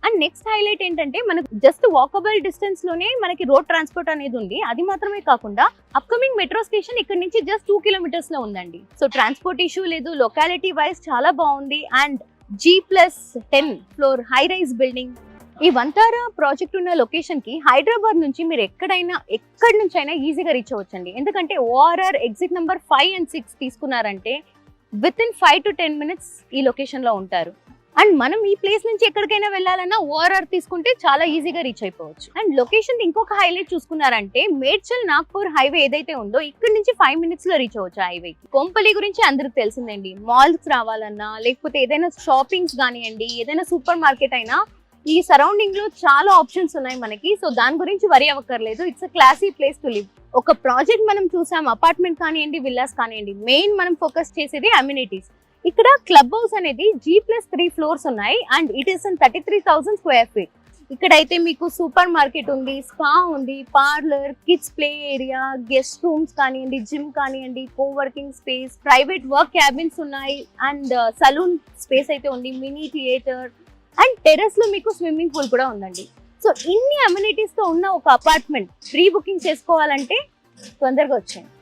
And next highlight ఏంటంటే మనకు just walkable distance లోనే మనకి రోడ్ ట్రాన్స్పోర్ట్ అనేది ఉంది. అది మాత్రమే కాకుండా అప్కమింగ్ మెట్రో స్టేషన్ ఇక్కడ నుంచి జస్ట్ 2 kilometers లో ఉందండి. సో ట్రాన్స్పోర్ట్ ఇష్యూ లేదు, లొకాలిటీ వైజ్ చాలా బాగుంది. And G+10 floor high rise building. ఈ వంతారా ప్రాజెక్ట్ ఉన్న లొకేషన్ కి హైదరాబాద్ నుంచి మీరు ఎక్కడి నుంచి అయినా ఈజీగా రీచ్ అవ్వచ్చండి. ఎందుకంటే ORR ఎగ్జిట్ నెంబర్ 5 and 6 తీసుకున్నారంటే విత్ ఇన్ 5 to 10 minutes ఈ లొకేషన్ లో ఉంటారు. అండ్ మనం ఈ ప్లేస్ నుంచి ఎక్కడికైనా వెళ్ళాలన్నా ORR తీసుకుంటే చాలా ఈజీగా రీచ్ అయిపోవచ్చు. అండ్ లొకేషన్ ఇంకొక హైలైట్ చూసుకున్నారంటే మేడ్చల్ నాగ్పూర్ హైవే ఏదైతే ఉందో ఇక్కడ నుంచి 5 minutes లో రీచ్ అవ్వచ్చు హైవేకి. కొంపల్లి గురించి అందరికి తెలిసిందండి. మాల్స్ రావాలన్నా లేకపోతే ఏదైనా షాపింగ్స్ కానివ్వండి, ఏదైనా సూపర్ మార్కెట్ అయినా ఈ సరౌండింగ్ లో చాలా ఆప్షన్స్ ఉన్నాయి మనకి. సో దాని గురించి వరి అవ్వక్కర్లేదు. It's a classy place to live. ఒక ప్రాజెక్ట్ మనం చూసాం, అపార్ట్మెంట్ కానివ్వండి, విల్లాస్ కానివ్వండి, మెయిన్ మనం ఫోకస్ చేసేది అమ్యూనిటీస్. ఇక్కడ క్లబ్ హౌస్ అనేది G+3 floors ఉన్నాయి. And it is 33,000 square feet. ఇక్కడైతే మీకు సూపర్ మార్కెట్ ఉంది, స్పా ఉంది, parlour, kids play area, guest rooms కానివ్వండి, జిమ్ కానివ్వండి, coworking space, private work cabins ఉన్నాయి. అండ్ సలూన్ స్పేస్ అయితే ఉంది, మినీ థియేటర్ అండ్ టెర్రస్ లో మీకు స్విమ్మింగ్ పూల్ కూడా ఉందండి. సో ఇన్ని అమ్యూనిటీస్ తో ఉన్న ఒక అపార్ట్మెంట్ ప్రీ బుకింగ్ చేసుకోవాలంటే తొందరగా వచ్చేయండి.